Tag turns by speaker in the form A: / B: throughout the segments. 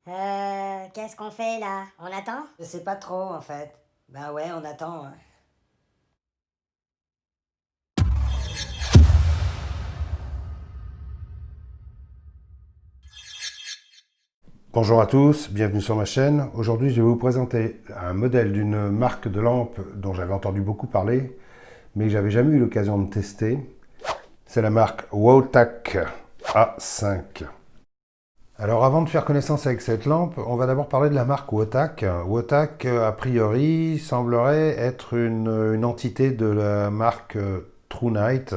A: Qu'est-ce qu'on fait là? On attend?
B: Je sais pas trop en fait. Ben ouais, on attend, hein.
C: Bonjour à tous, bienvenue sur ma chaîne. Aujourd'hui, je vais vous présenter un modèle d'une marque de lampe dont j'avais entendu beaucoup parler, mais que j'avais jamais eu l'occasion de tester. C'est la marque Wotac A5. Alors avant de faire connaissance avec cette lampe, on va d'abord parler de la marque Wotac. Wotac, a priori, semblerait être une entité de la marque TrueNight.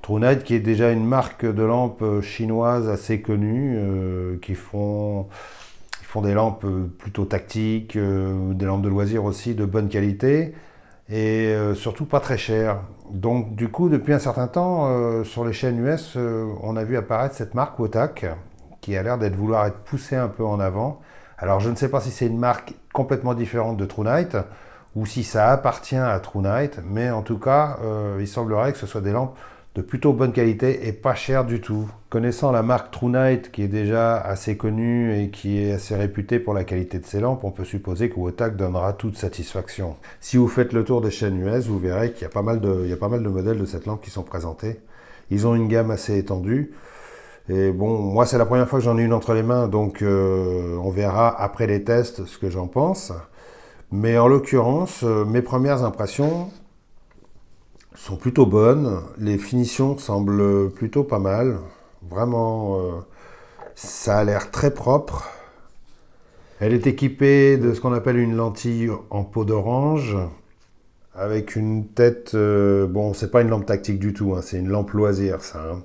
C: TrueNight qui est déjà une marque de lampes chinoise assez connue, ils font des lampes plutôt tactiques, des lampes de loisirs aussi de bonne qualité et surtout pas très chères. Donc du coup, depuis un certain temps, sur les chaînes US, on a vu apparaître cette marque Wotac qui a l'air d'être vouloir être poussée un peu en avant. Alors je ne sais pas si c'est une marque complètement différente de TrueNight ou si ça appartient à TrueNight, mais en tout cas, il semblerait que ce soit des lampes de plutôt bonne qualité et pas cher du tout. Connaissant la marque TrueNight qui est déjà assez connue et qui est assez réputée pour la qualité de ses lampes, on peut supposer que Wotac donnera toute satisfaction. Si vous faites le tour des chaînes US, vous verrez qu'il y a pas mal de modèles de cette lampe qui sont présentés. Ils ont une gamme assez étendue. Et bon, moi c'est la première fois que j'en ai une entre les mains, donc on verra après les tests ce que j'en pense. Mais en l'occurrence, mes premières impressions sont plutôt bonnes. Les finitions semblent plutôt pas mal. Vraiment, ça a l'air très propre. Elle est équipée de ce qu'on appelle une lentille en peau d'orange, avec une tête... bon, c'est pas une lampe tactique du tout, hein, c'est une lampe loisir, ça. Hein.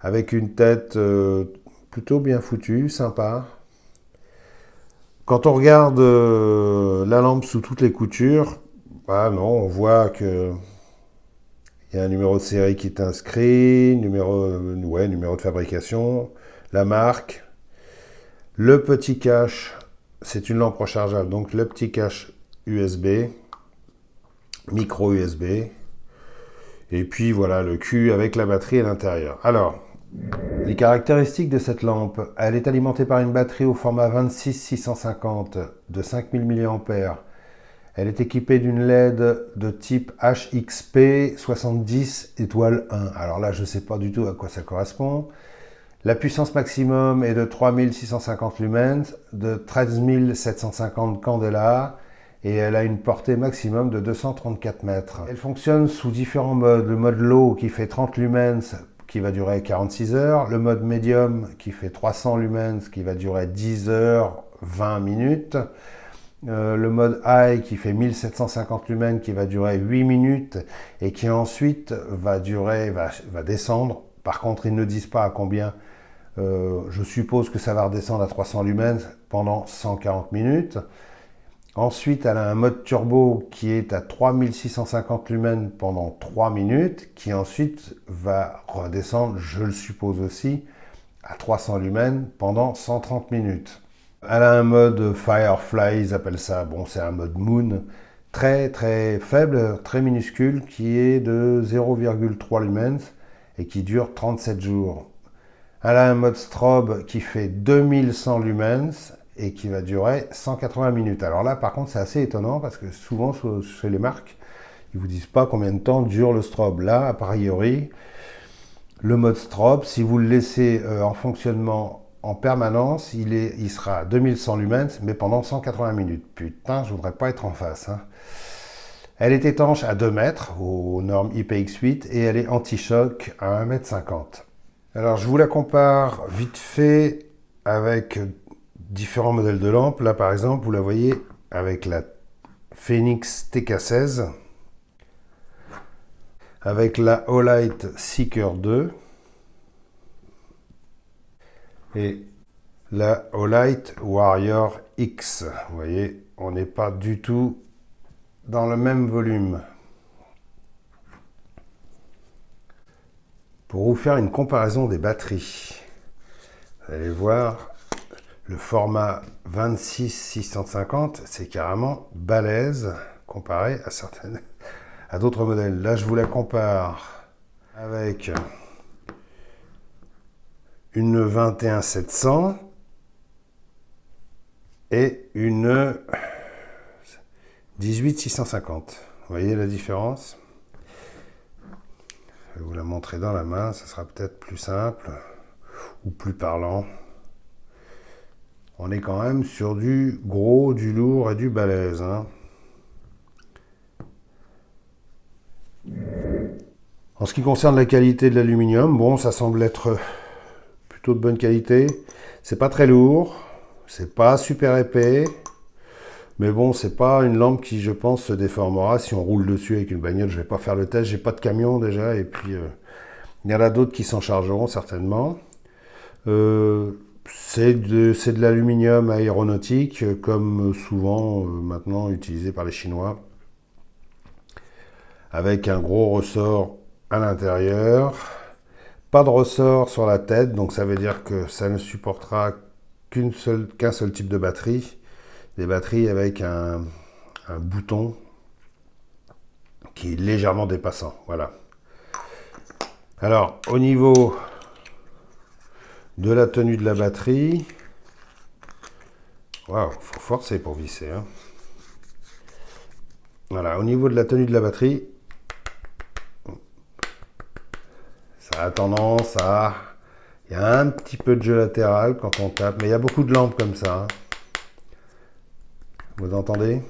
C: Avec une tête plutôt bien foutue, sympa. Quand on regarde la lampe sous toutes les coutures, bah non, on voit que il y a un numéro de série qui est inscrit, numéro de fabrication, la marque, le petit cache, c'est une lampe rechargeable, donc le petit cache USB, micro USB, et puis voilà le cul avec la batterie à l'intérieur. Alors, les caractéristiques de cette lampe, elle est alimentée par une batterie au format 26650 de 5000 mAh. Elle est équipée d'une LED de type HXP 70 étoile 1. Alors là, je ne sais pas du tout à quoi ça correspond. La puissance maximum est de 3650 lumens, de 13750 candela, et elle a une portée maximum de 234 mètres. Elle fonctionne sous différents modes. Le mode low qui fait 30 lumens qui va durer 46 heures, le mode medium qui fait 300 lumens qui va durer 10 heures 20 minutes, le mode high qui fait 1750 lumens qui va durer 8 minutes et qui ensuite va descendre. Par contre, ils ne disent pas à combien. Je suppose que ça va redescendre à 300 lumens pendant 140 minutes. Ensuite, elle a un mode turbo qui est à 3650 lumens pendant 3 minutes, qui ensuite va redescendre, je le suppose aussi, à 300 lumens pendant 130 minutes. Elle a un mode Firefly, ils appellent ça, bon c'est un mode Moon, très très faible, très minuscule, qui est de 0,3 lumens et qui dure 37 jours. Elle a un mode strobe qui fait 2100 lumens et qui va durer 180 minutes. Alors là, par contre, c'est assez étonnant parce que souvent, chez les marques, ils ne vous disent pas combien de temps dure le strobe. Là, a priori, le mode strobe, si vous le laissez en fonctionnement en permanence, il sera à 2100 lumens, mais pendant 180 minutes. Putain, je voudrais pas être en face. Hein. Elle est étanche à 2 mètres aux normes IPX8 et elle est anti-choc à 1,50 m. Alors je vous la compare vite fait avec différents modèles de lampes. Là par exemple, vous la voyez avec la Phoenix TK16, avec la Olight Seeker 2 et la Olight Warrior X. Vous voyez, on n'est pas du tout dans le même volume. Pour vous faire une comparaison des batteries, vous allez voir, le format 26-650, c'est carrément balèze comparé à d'autres modèles. Là, je vous la compare avec une 21-700 et une 18650. Vous voyez la différence? Je vais vous la montrer dans la main, ça sera peut-être plus simple ou plus parlant. On est quand même sur du gros, du lourd et du balèze, hein. En ce qui concerne la qualité de l'aluminium, bon, ça semble être plutôt de bonne qualité. C'est pas très lourd, c'est pas super épais, mais bon, c'est pas une lampe qui, je pense, se déformera si on roule dessus avec une bagnole. Je vais pas faire le test, j'ai pas de camion déjà, et puis il y en a d'autres qui s'en chargeront certainement. C'est de l'aluminium aéronautique, comme souvent maintenant utilisé par les Chinois, avec un gros ressort à l'intérieur, pas de ressort sur la tête, donc ça veut dire que ça ne supportera qu'un seul type de batterie, des batteries avec un bouton qui est légèrement dépassant, voilà. Alors, au niveau de la tenue de la batterie, waouh, faut forcer pour visser, hein. Voilà, au niveau de la tenue de la batterie, ça a tendance à... Il y a un petit peu de jeu latéral quand on tape, mais il y a beaucoup de lampes comme ça, hein. Vous entendez?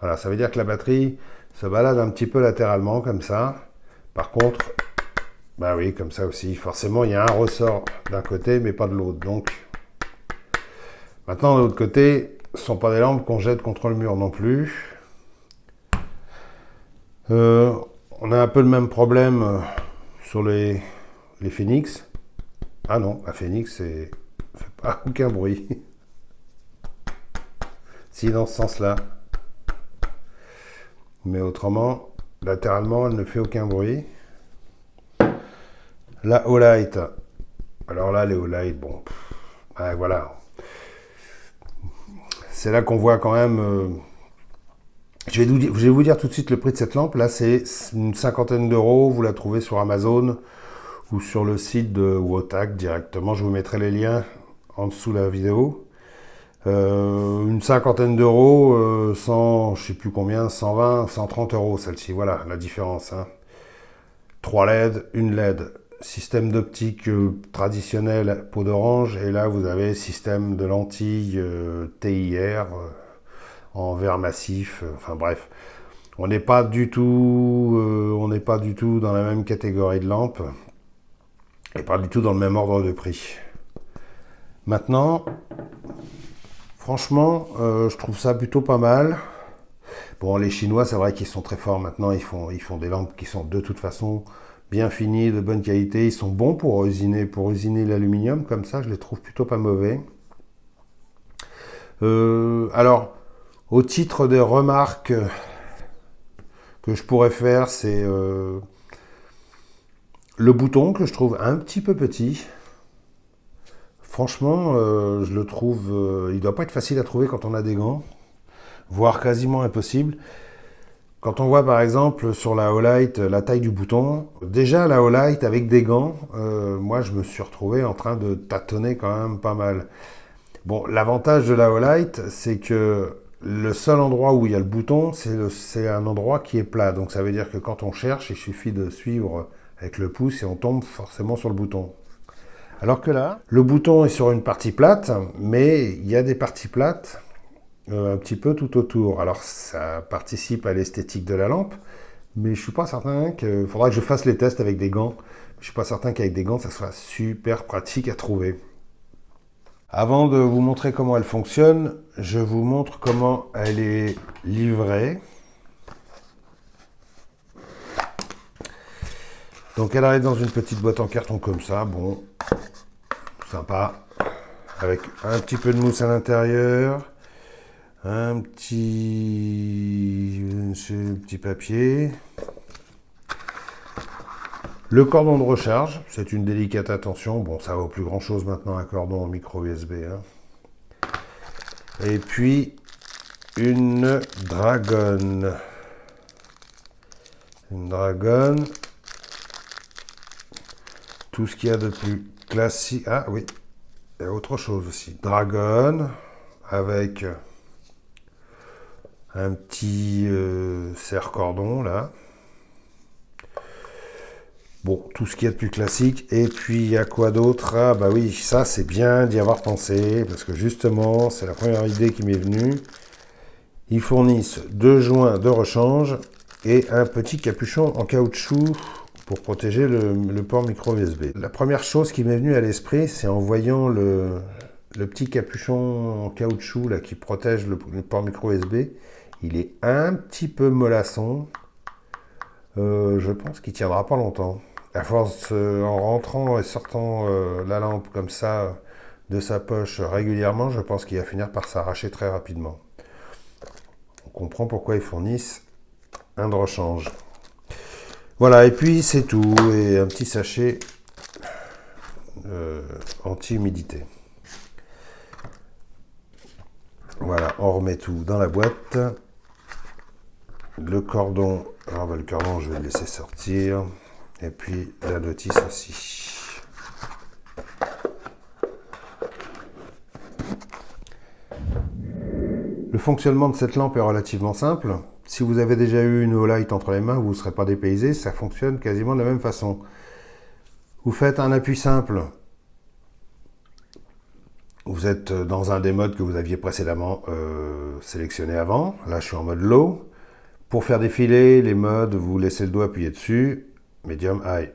C: Voilà, ça veut dire que la batterie se balade un petit peu latéralement comme ça. Par contre, bah oui, comme ça aussi. Forcément, il y a un ressort d'un côté, mais pas de l'autre. Donc, maintenant, de l'autre côté, ce ne sont pas des lampes qu'on jette contre le mur non plus. On a un peu le même problème sur les Phoenix. Ah non, la Phoenix, c'est fait pas aucun bruit. Si, dans ce sens-là. Mais autrement, latéralement, elle ne fait aucun bruit. La Olight. Alors là, les Olight, bon, ouais, voilà. C'est là qu'on voit quand même... je vais vous dire tout de suite le prix de cette lampe. Là, c'est une cinquantaine d'euros. Vous la trouvez sur Amazon ou sur le site de Wotac directement. Je vous mettrai les liens en dessous de la vidéo. Une cinquantaine d'euros, 100, je sais plus combien, 120, 130 euros celle-ci. Voilà la différence, hein. 3 LED, une LED. Système d'optique traditionnel peau d'orange, et là vous avez système de lentilles TIR en verre massif, enfin bref, on n'est pas du tout dans la même catégorie de lampes et pas du tout dans le même ordre de prix. Maintenant, franchement, je trouve ça plutôt pas mal. Bon, les Chinois, c'est vrai qu'ils sont très forts maintenant, ils font des lampes qui sont de toute façon bien finies, de bonne qualité. Ils sont bons pour usiner l'aluminium, comme ça, je les trouve plutôt pas mauvais. Alors, au titre des remarques que je pourrais faire, c'est le bouton que je trouve un petit peu petit. Franchement, je le trouve... il doit pas être facile à trouver quand on a des gants, voire quasiment impossible. Quand on voit par exemple sur la Olight la taille du bouton, déjà la Olight avec des gants, moi je me suis retrouvé en train de tâtonner quand même pas mal. Bon, l'avantage de la Olight, c'est que le seul endroit où il y a le bouton, c'est un endroit qui est plat. Donc ça veut dire que quand on cherche, il suffit de suivre avec le pouce et on tombe forcément sur le bouton. Alors que là, le bouton est sur une partie plate, mais il y a des parties plates un petit peu tout autour. Alors ça participe à l'esthétique de la lampe, mais je suis pas certain que... faudra que je fasse les tests avec des gants. Je suis pas certain qu'avec des gants, ça soit super pratique à trouver. Avant de vous montrer comment elle fonctionne, je vous montre comment elle est livrée. Donc elle arrive dans une petite boîte en carton comme ça, bon, sympa, avec un petit peu de mousse à l'intérieur, un petit papier. Le cordon de recharge, c'est une délicate attention. Bon, ça vaut plus grand chose maintenant, un cordon en micro USB, hein. Et puis, une dragonne. Une dragonne. Tout ce qu'il y a de plus classique. Ah oui, il y a autre chose aussi. Dragonne. avec un petit serre-cordon là. Bon, tout ce qu'il y a de plus classique. Et puis, il y a quoi d'autre? Ah bah oui, ça c'est bien d'y avoir pensé, parce que justement, c'est la première idée qui m'est venue. Ils fournissent 2 joints de rechange et un petit capuchon en caoutchouc pour protéger le port micro USB. La première chose qui m'est venue à l'esprit, c'est en voyant le petit capuchon en caoutchouc là, qui protège le port micro USB. Il est un petit peu mollasson. Je pense qu'il tiendra pas longtemps. À force, en rentrant et sortant la lampe comme ça de sa poche régulièrement, je pense qu'il va finir par s'arracher très rapidement. On comprend pourquoi ils fournissent un de rechange. Voilà, et puis c'est tout. Et un petit sachet anti-humidité. Voilà, on remet tout dans la boîte. Le cordon, alors le cordon, je vais le laisser sortir. Et puis la notice aussi. Le fonctionnement de cette lampe est relativement simple. Si vous avez déjà eu une Olight entre les mains, vous ne serez pas dépaysé. Ça fonctionne quasiment de la même façon. Vous faites un appui simple. Vous êtes dans un des modes que vous aviez précédemment sélectionné avant. Là, je suis en mode low. Pour faire défiler les modes, vous laissez le doigt appuyé dessus. Medium, high.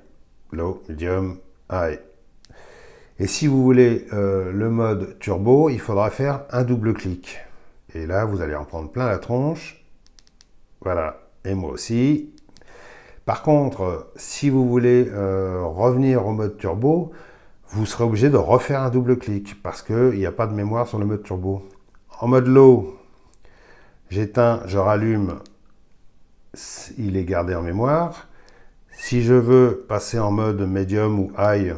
C: Low, medium, high. Et si vous voulez le mode turbo, il faudra faire un double clic. Et là, vous allez en prendre plein la tronche. Voilà. Et moi aussi. Par contre, si vous voulez revenir au mode turbo, vous serez obligé de refaire un double clic parce qu'il n'y a pas de mémoire sur le mode turbo. En mode low, j'éteins, je rallume, il est gardé en mémoire. Si je veux passer en mode medium ou high,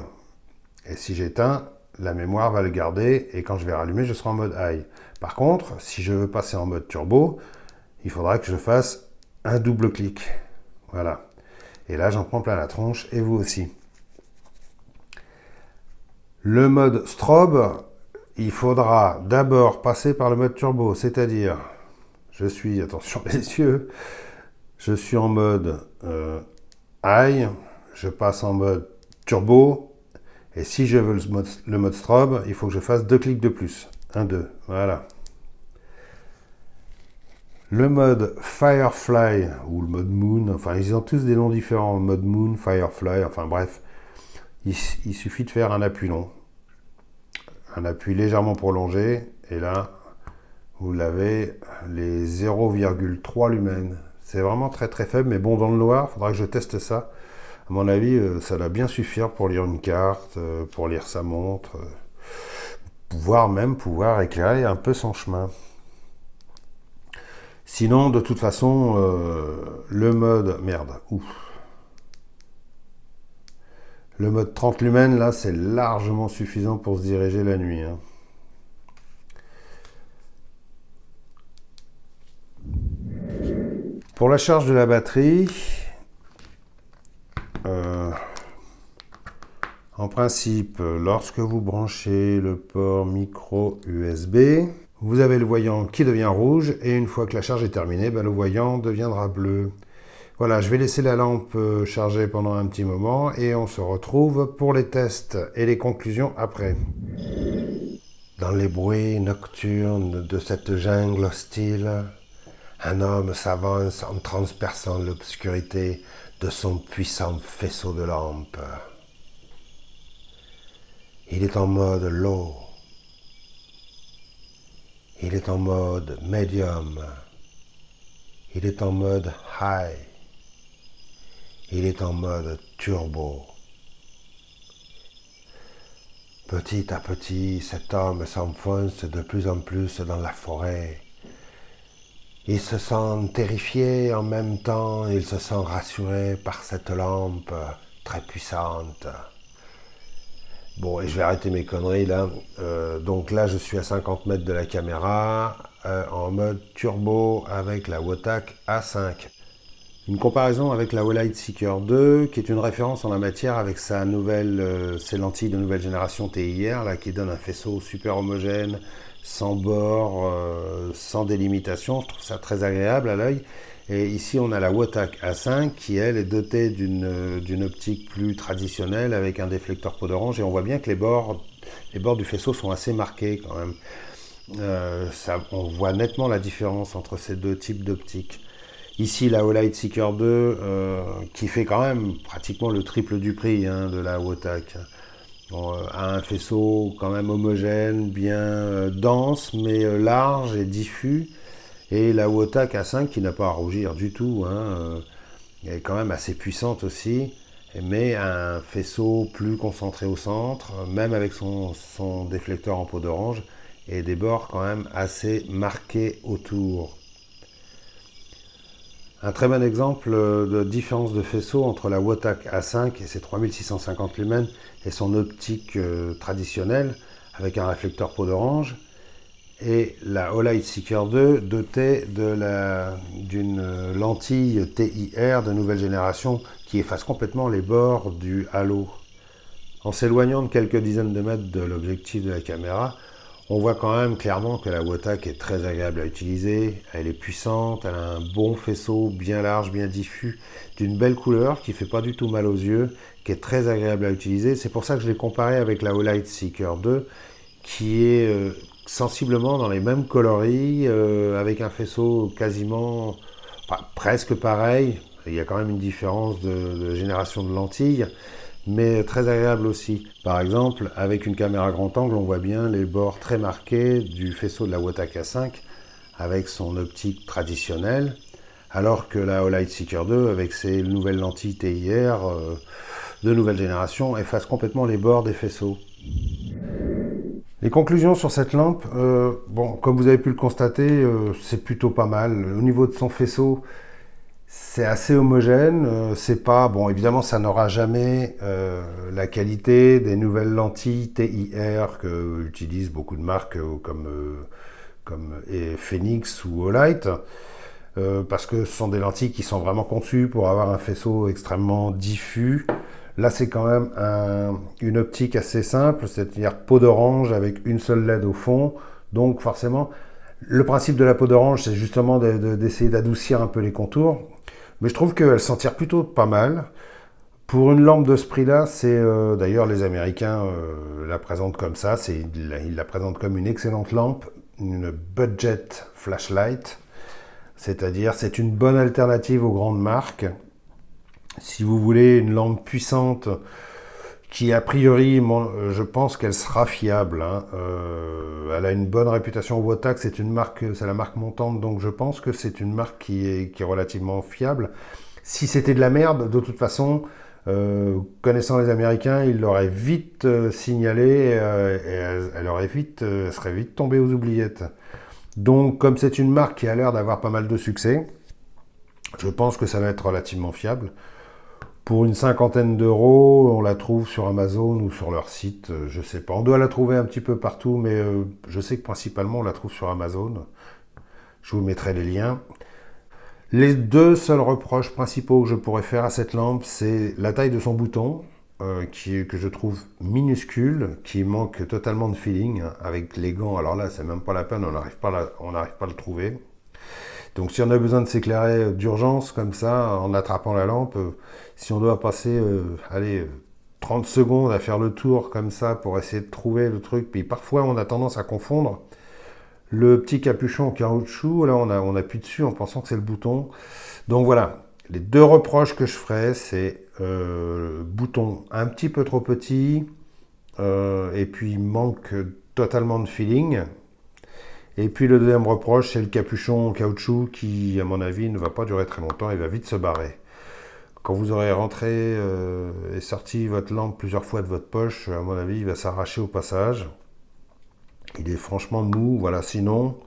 C: et si j'éteins, la mémoire va le garder et quand je vais rallumer, je serai en mode high. Par contre, si je veux passer en mode turbo, il faudra que je fasse un double clic. Voilà. Et là, j'en prends plein la tronche et vous aussi. Le mode strobe, il faudra d'abord passer par le mode turbo, c'est-à-dire, je suis, attention les yeux, je suis en mode high, je passe en mode turbo, et si je veux le mode strobe, il faut que je fasse 2 clics de plus. 1, 2, voilà. Le mode Firefly, ou le mode Moon, enfin ils ont tous des noms différents, mode Moon, Firefly, enfin bref, il suffit de faire un appui long. Un appui légèrement prolongé, et là, vous l'avez, les 0,3 lumens. C'est vraiment très très faible, mais bon, dans le noir, il faudra que je teste ça. À mon avis, ça doit bien suffire pour lire une carte, pour lire sa montre, voire même pouvoir éclairer un peu son chemin. Sinon, de toute façon, le mode... Merde, ouf. Le mode 30 lumens, là, c'est largement suffisant pour se diriger la nuit. Hein. Pour la charge de la batterie, en principe, lorsque vous branchez le port micro USB, vous avez le voyant qui devient rouge et une fois que la charge est terminée, le voyant deviendra bleu. Voilà, je vais laisser la lampe charger pendant un petit moment et on se retrouve pour les tests et les conclusions après. Dans les bruits nocturnes de cette jungle hostile, un homme s'avance en transperçant l'obscurité de son puissant faisceau de lampe. Il est en mode low. Il est en mode medium. Il est en mode high. Il est en mode turbo. Petit à petit, cet homme s'enfonce de plus en plus dans la forêt. Il se sent terrifié en même temps, il se sent rassuré par cette lampe très puissante. Bon, et je vais arrêter mes conneries là. Donc là, je suis à 50 mètres de la caméra, en mode turbo avec la Wotak A5. Une comparaison avec la Olight Seeker 2, qui est une référence en la matière avec ses lentilles de nouvelle génération TIR, là, qui donne un faisceau super homogène, sans bord, sans délimitation. Je trouve ça très agréable à l'œil. Et ici, on a la Wotak A5 qui, elle, est dotée d'une optique plus traditionnelle avec un déflecteur peau d'orange. Et on voit bien que les bords du faisceau sont assez marqués quand même. On voit nettement la différence entre ces deux types d'optiques. Ici, la Olight Seeker 2, qui fait quand même pratiquement le triple du prix de la Wotak. A un faisceau quand même homogène, bien dense, mais large et diffus. Et la Wotak A5 qui n'a pas à rougir du tout, elle est quand même assez puissante aussi, mais un faisceau plus concentré au centre, même avec son déflecteur en peau d'orange, et des bords quand même assez marqués autour. Un très bon exemple de différence de faisceau entre la Wotak A5 et ses 3650 lumens et son optique traditionnelle avec un réflecteur peau d'orange, et la Olight Seeker 2 dotée d'une lentille TIR de nouvelle génération qui efface complètement les bords du halo. En s'éloignant de quelques dizaines de mètres de l'objectif de la caméra, on voit quand même clairement que la Wotak est très agréable à utiliser, elle est puissante, elle a un bon faisceau bien large, bien diffus, d'une belle couleur qui ne fait pas du tout mal aux yeux, qui est très agréable à utiliser. C'est pour ça que je l'ai comparé avec la Olight Seeker 2 qui est sensiblement dans les mêmes coloris, avec un faisceau quasiment, presque pareil. Il y a quand même une différence de génération de lentilles, mais très agréable aussi. Par exemple, avec une caméra grand angle, on voit bien les bords très marqués du faisceau de la Wotak A5 avec son optique traditionnelle, alors que la Olight Seeker 2, avec ses nouvelles lentilles TIR de nouvelle génération, efface complètement les bords des faisceaux. Les conclusions sur cette lampe, comme vous avez pu le constater, c'est plutôt pas mal. Au niveau de son faisceau, c'est assez homogène. C'est pas, évidemment, ça n'aura jamais la qualité des nouvelles lentilles TIR que utilisent beaucoup de marques comme Phoenix ou Olight, parce que ce sont des lentilles qui sont vraiment conçues pour avoir un faisceau extrêmement diffus. Là, c'est quand même une optique assez simple, c'est-à-dire peau d'orange avec une seule LED au fond. Donc forcément, le principe de la peau d'orange, c'est justement d'essayer d'adoucir un peu les contours. Mais je trouve qu'elle s'en tire plutôt pas mal. Pour une lampe de ce prix-là, d'ailleurs les Américains la présentent comme ça. Ils la présentent comme une excellente lampe, une budget flashlight. C'est-à-dire, c'est une bonne alternative aux grandes marques. Si vous voulez une lampe puissante qui, a priori, je pense qu'elle sera fiable. Elle a une bonne réputation au Wotak, c'est la marque montante, donc je pense que c'est une marque qui est relativement fiable. Si c'était de la merde, de toute façon, connaissant les Américains, ils l'auraient vite signalé et elle serait vite tombée aux oubliettes. Donc, comme c'est une marque qui a l'air d'avoir pas mal de succès, je pense que ça va être relativement fiable. Pour une cinquantaine d'euros, on la trouve sur Amazon ou sur leur site, je sais pas. On doit la trouver un petit peu partout, mais je sais que principalement on la trouve sur Amazon. Je vous mettrai les liens. Les deux seuls reproches principaux que je pourrais faire à cette lampe, c'est la taille de son bouton, que je trouve minuscule, qui manque totalement de feeling. Avec les gants, alors là, c'est même pas la peine, on n'arrive pas à le trouver. Donc si on a besoin de s'éclairer d'urgence comme ça, en attrapant la lampe, si on doit passer 30 secondes à faire le tour comme ça pour essayer de trouver le truc, puis parfois on a tendance à confondre le petit capuchon en caoutchouc, là on appuie dessus en pensant que c'est le bouton. Donc voilà, les deux reproches que je ferais, c'est bouton un petit peu trop petit, et puis manque totalement de feeling. Et puis le deuxième reproche, c'est le capuchon en caoutchouc qui, à mon avis, ne va pas durer très longtemps, il va vite se barrer. Quand vous aurez rentré et sorti votre lampe plusieurs fois de votre poche, à mon avis, il va s'arracher au passage. Il est franchement mou, voilà. Sinon,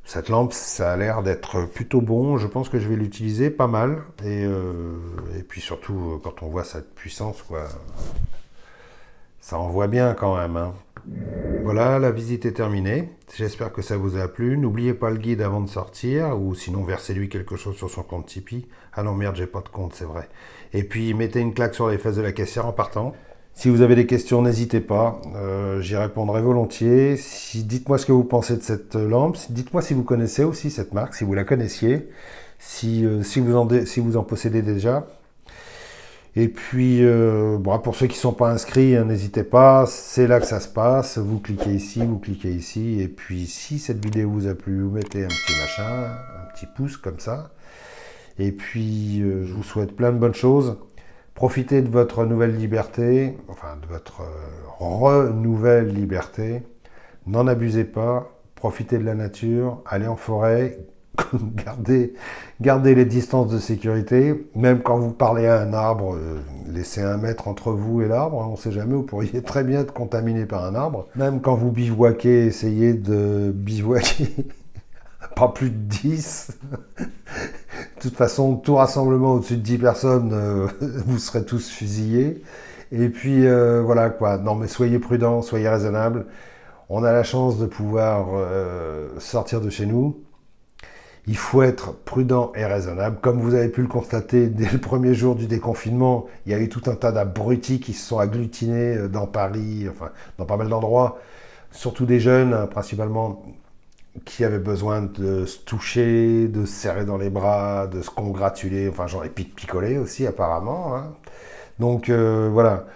C: cette lampe, ça a l'air d'être plutôt bon. Je pense que je vais l'utiliser pas mal. Et puis surtout, quand on voit cette puissance, quoi, ça envoie bien quand même. Voilà, la visite est terminée. J'espère que ça vous a plu. N'oubliez pas le guide avant de sortir, ou sinon versez-lui quelque chose sur son compte Tipeee. Ah non, merde, j'ai pas de compte, c'est vrai. Et puis mettez une claque sur les fesses de la caissière en partant. Si vous avez des questions, n'hésitez pas, j'y répondrai volontiers. Dites-moi ce que vous pensez de cette lampe, dites-moi si vous connaissez aussi cette marque, si vous la connaissiez, si vous en possédez déjà. Et puis, pour ceux qui ne sont pas inscrits, hein, n'hésitez pas, c'est là que ça se passe. Vous cliquez ici, et puis si cette vidéo vous a plu, vous mettez un petit machin, un petit pouce comme ça. Et puis, je vous souhaite plein de bonnes choses. Profitez de votre nouvelle liberté, enfin de votre renouvelle liberté. N'en abusez pas, profitez de la nature, allez en forêt, gardez les distances de sécurité. Même quand vous parlez à un arbre, laissez 1 mètre entre vous et l'arbre. On ne sait jamais, vous pourriez très bien être contaminé par un arbre. Même quand vous bivouaquez, essayez de bivouaquer pas plus de 10. De toute façon, tout rassemblement au-dessus de 10 personnes, vous serez tous fusillés. Et puis, voilà quoi. Non, mais soyez prudents, soyez raisonnables. On a la chance de pouvoir sortir de chez nous. Il faut être prudent et raisonnable. Comme vous avez pu le constater dès le premier jour du déconfinement, il y a eu tout un tas d'abrutis qui se sont agglutinés dans Paris, enfin, dans pas mal d'endroits. Surtout des jeunes, hein, principalement, qui avaient besoin de se toucher, de se serrer dans les bras, de se congratuler, enfin genre, et puis de picoler aussi apparemment. Hein. Donc voilà,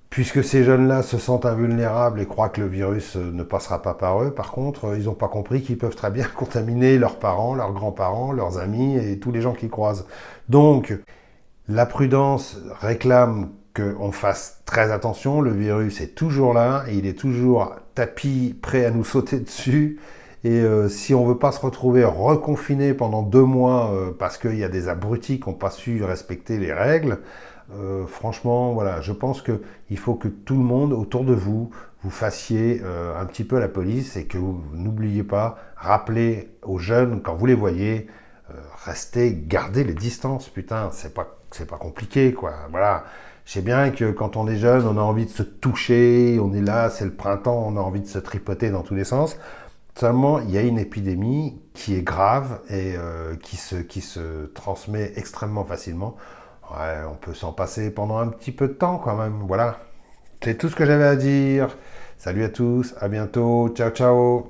C: puisque ces jeunes-là se sentent invulnérables et croient que le virus ne passera pas par eux, par contre, ils n'ont pas compris qu'ils peuvent très bien contaminer leurs parents, leurs grands-parents, leurs amis et tous les gens qu'ils croisent. Donc, la prudence réclame qu'on fasse très attention, le virus est toujours là, il est toujours tapis, prêt à nous sauter dessus. Et si on ne veut pas se retrouver reconfiné pendant 2 mois parce qu'il y a des abrutis qui n'ont pas su respecter les règles, franchement, voilà, je pense qu'il faut que tout le monde autour de vous, vous fassiez un petit peu la police et que vous n'oubliez pas, rappelez aux jeunes quand vous les voyez, restez, gardez les distances, putain, c'est pas compliqué, quoi, voilà. Je sais bien que quand on est jeune, on a envie de se toucher, on est là, c'est le printemps, on a envie de se tripoter dans tous les sens. Seulement, il y a une épidémie qui est grave et qui se transmet extrêmement facilement. Ouais, on peut s'en passer pendant un petit peu de temps quand même, voilà. C'est tout ce que j'avais à dire. Salut à tous, à bientôt, ciao ciao.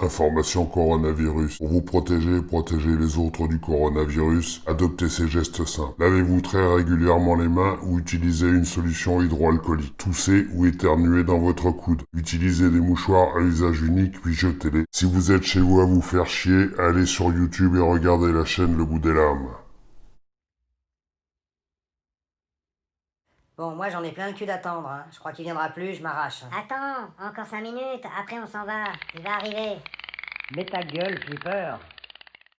D: Information coronavirus. Pour vous protéger et protéger les autres du coronavirus, adoptez ces gestes simples. Lavez-vous très régulièrement les mains ou utilisez une solution hydroalcoolique. Toussez ou éternuez dans votre coude. Utilisez des mouchoirs à usage unique puis jetez-les. Si vous êtes chez vous à vous faire chier, allez sur YouTube et regardez la chaîne Le Bout des Lames.
B: Bon, moi j'en ai plein le cul d'attendre, hein. Je crois qu'il viendra plus, je m'arrache.
A: Attends, encore 5 minutes, après on s'en va. Il va arriver.
B: Mets ta gueule, Flipper.